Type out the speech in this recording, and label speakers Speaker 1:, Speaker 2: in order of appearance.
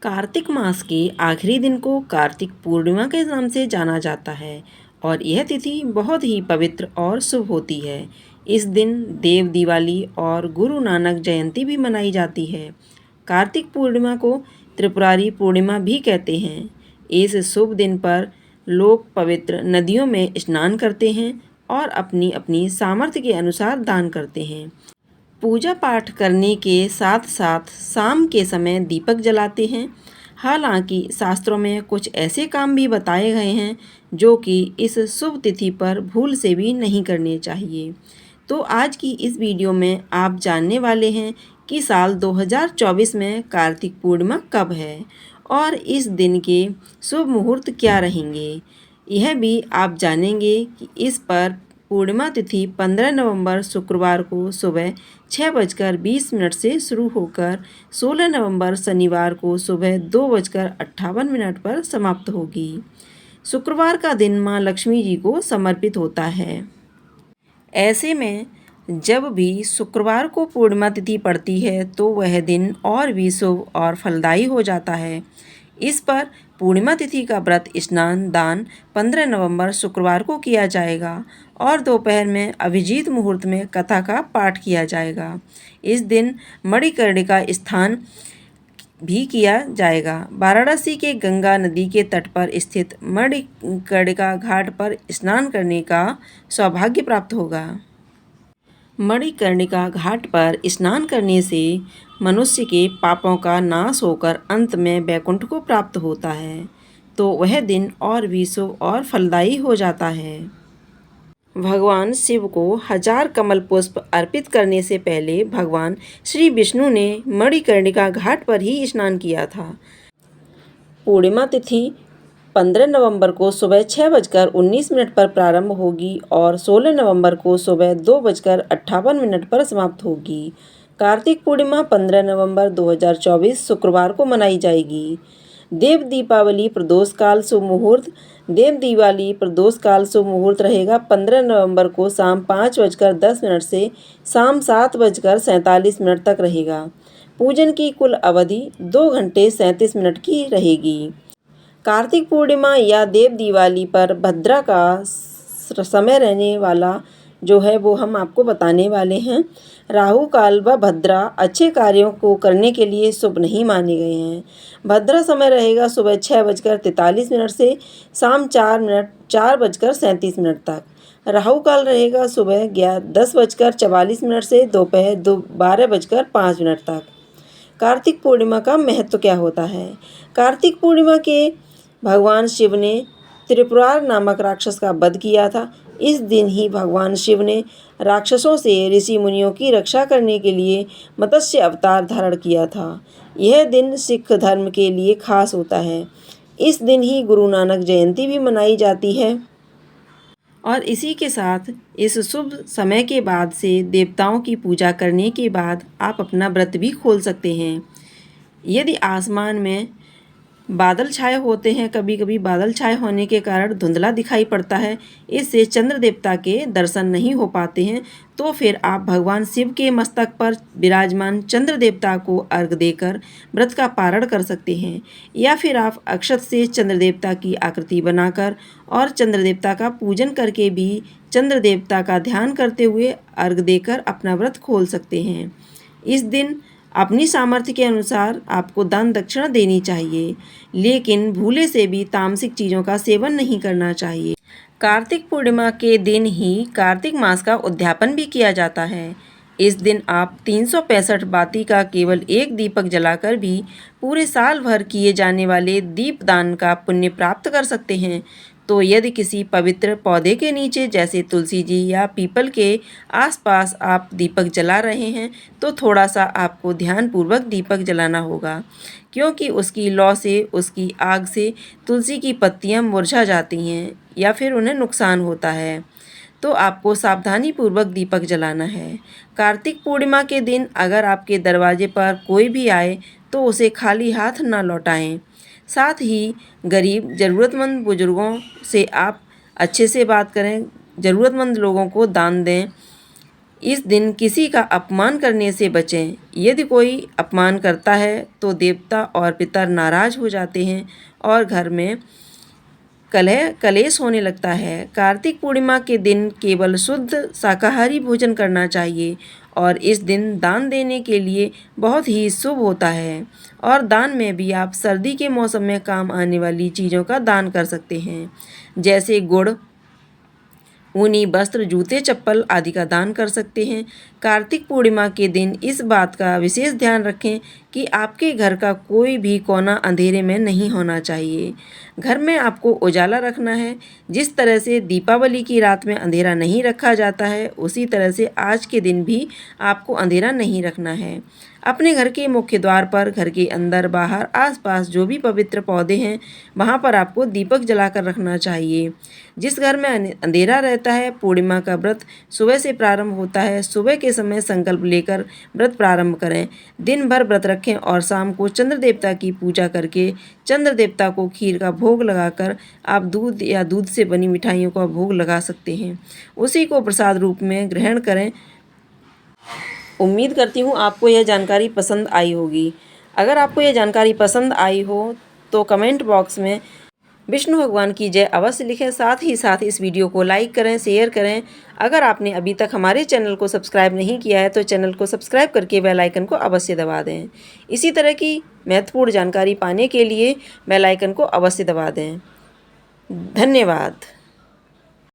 Speaker 1: कार्तिक मास के आखिरी दिन को कार्तिक पूर्णिमा के नाम से जाना जाता है और यह तिथि बहुत ही पवित्र और शुभ होती है। इस दिन देव दिवाली और गुरु नानक जयंती भी मनाई जाती है। कार्तिक पूर्णिमा को त्रिपुरारी पूर्णिमा भी कहते हैं। इस शुभ दिन पर लोग पवित्र नदियों में स्नान करते हैं और अपनी अपनी सामर्थ्य के अनुसार दान करते हैं। पूजा पाठ करने के साथ साथ शाम के समय दीपक जलाते हैं। हालांकि शास्त्रों में कुछ ऐसे काम भी बताए गए हैं जो कि इस शुभ तिथि पर भूल से भी नहीं करने चाहिए। तो आज की इस वीडियो में आप जानने वाले हैं कि साल 2024 में कार्तिक पूर्णिमा कब है और इस दिन के शुभ मुहूर्त क्या रहेंगे। यह भी आप जानेंगे कि इस पर पूर्णिमा तिथि 15 नवंबर शुक्रवार को सुबह 6:20 से शुरू होकर 16 नवंबर शनिवार को सुबह 2:58 पर समाप्त होगी। शुक्रवार का दिन मां लक्ष्मी जी को समर्पित होता है। ऐसे में जब भी शुक्रवार को पूर्णिमा तिथि पड़ती है तो वह दिन और भी शुभ और फलदायी हो जाता है। इस पर पूर्णिमा तिथि का व्रत स्नान दान 15 नवंबर शुक्रवार को किया जाएगा और दोपहर में अभिजीत मुहूर्त में कथा का पाठ किया जाएगा। इस दिन मणिकर्णिका स्थान भी किया जाएगा। वाराणसी के गंगा नदी के तट पर स्थित मणिकर्णिका घाट पर स्नान करने का सौभाग्य प्राप्त होगा। मणिकर्णिका घाट पर स्नान करने से मनुष्य के पापों का नाश होकर अंत में वैकुंठ को प्राप्त होता है, तो वह दिन और भी शुभ और फलदायी हो जाता है। भगवान शिव को 1000 कमल पुष्प अर्पित करने से पहले भगवान श्री विष्णु ने मणिकर्णिका घाट पर ही स्नान किया था। पूर्णिमा तिथि 15 नवंबर को सुबह 6:19 पर प्रारंभ होगी और 16 नवंबर को सुबह 2:58 पर समाप्त होगी। कार्तिक पूर्णिमा 15 नवंबर 2024 शुक्रवार को मनाई जाएगी। देव दीपावली प्रदोष काल शुभ मुहूर्त देव दिवाली प्रदोष काल शुभ मुहूर्त रहेगा 15 नवंबर को शाम 5:10 से शाम 7:47 तक रहेगा। पूजन की कुल अवधि 2 घंटे 37 मिनट की रहेगी। कार्तिक पूर्णिमा या देव दिवाली पर भद्रा का समय रहने वाला जो है वो हम आपको बताने वाले हैं। राहु काल व भद्रा अच्छे कार्यों को करने के लिए शुभ नहीं माने गए हैं। भद्रा समय रहेगा सुबह 6:43 से शाम 4:37 तक। राहु काल रहेगा सुबह 10:44 से दोपहर 12:05 तक। कार्तिक पूर्णिमा का महत्व क्या होता है? कार्तिक पूर्णिमा के भगवान शिव ने त्रिपुरार नामक राक्षस का वध किया था। इस दिन ही भगवान शिव ने राक्षसों से ऋषि मुनियों की रक्षा करने के लिए मत्स्य अवतार धारण किया था। यह दिन सिख धर्म के लिए खास होता है। इस दिन ही गुरु नानक जयंती भी मनाई जाती है। और इसी के साथ इस शुभ समय के बाद से देवताओं की पूजा करने के बाद आप अपना व्रत भी खोल सकते हैं। यदि आसमान में बादल छाए होते हैं, कभी कभी बादल छाए होने के कारण धुंधला दिखाई पड़ता है, इससे चंद्र देवता के दर्शन नहीं हो पाते हैं, तो फिर आप भगवान शिव के मस्तक पर विराजमान चंद्र देवता को अर्घ देकर व्रत का पारण कर सकते हैं। या फिर आप अक्षत से चंद्र देवता की आकृति बनाकर और चंद्र देवता का पूजन करके भी चंद्र देवता का ध्यान करते हुए अर्घ देकर अपना व्रत खोल सकते हैं। इस दिन अपनी सामर्थ्य के अनुसार आपको दान दक्षिणा देनी चाहिए, लेकिन भूले से भी तामसिक चीज़ों का सेवन नहीं करना चाहिए। कार्तिक पूर्णिमा के दिन ही कार्तिक मास का उद्यापन भी किया जाता है। इस दिन आप 365 बाती का केवल एक दीपक जलाकर भी पूरे साल भर किए जाने वाले दीपदान का पुण्य प्राप्त कर सकते हैं। तो यदि किसी पवित्र पौधे के नीचे जैसे तुलसी जी या पीपल के आसपास आप दीपक जला रहे हैं तो थोड़ा सा आपको ध्यानपूर्वक दीपक जलाना होगा, क्योंकि उसकी लौ से उसकी आग से तुलसी की पत्तियां मुरझा जाती हैं या फिर उन्हें नुकसान होता है। तो आपको सावधानी पूर्वक दीपक जलाना है। कार्तिक पूर्णिमा के दिन अगर आपके दरवाजे पर कोई भी आए तो उसे खाली हाथ ना लौटाएं। साथ ही गरीब ज़रूरतमंद बुजुर्गों से आप अच्छे से बात करें, ज़रूरतमंद लोगों को दान दें। इस दिन किसी का अपमान करने से बचें। यदि कोई अपमान करता है तो देवता और पितर नाराज हो जाते हैं और घर में कलेश होने लगता है। कार्तिक पूर्णिमा के दिन केवल शुद्ध शाकाहारी भोजन करना चाहिए और इस दिन दान देने के लिए बहुत ही शुभ होता है। और दान में भी आप सर्दी के मौसम में काम आने वाली चीज़ों का दान कर सकते हैं, जैसे गुड़, ऊनी वस्त्र, जूते, चप्पल आदि का दान कर सकते हैं। कार्तिक पूर्णिमा के दिन इस बात का विशेष ध्यान रखें कि आपके घर का कोई भी कोना अंधेरे में नहीं होना चाहिए। घर में आपको उजाला रखना है। जिस तरह से दीपावली की रात में अंधेरा नहीं रखा जाता है, उसी तरह से आज के दिन भी आपको अंधेरा नहीं रखना है। अपने घर के मुख्य द्वार पर, घर के अंदर बाहर आसपास जो भी पवित्र पौधे हैं, वहाँ पर आपको दीपक जलाकर रखना चाहिए। जिस घर में अंधेरा रहता है, पूर्णिमा का व्रत सुबह से प्रारंभ होता है। सुबह के समय संकल्प लेकर व्रत प्रारंभ करें। दिन भर व्रत रखें और शाम को चंद्र देवता की पूजा करके चंद्र देवता को खीर का भोग लगाकर आप दूध या दूध से बनी मिठाइयों का भोग लगा सकते हैं। उसी को प्रसाद रूप में ग्रहण करें। उम्मीद करती हूँ आपको यह जानकारी पसंद आई होगी। अगर आपको यह जानकारी पसंद आई हो तो कमेंट बॉक्स में विष्णु भगवान की जय अवश्य लिखें। साथ ही साथ इस वीडियो को लाइक करें, शेयर करें। अगर आपने अभी तक हमारे चैनल को सब्सक्राइब नहीं किया है तो चैनल को सब्सक्राइब करके बेल आइकन को अवश्य दबा दें। इसी तरह की महत्वपूर्ण जानकारी पाने के लिए बेल आइकन को अवश्य दबा दें। धन्यवाद।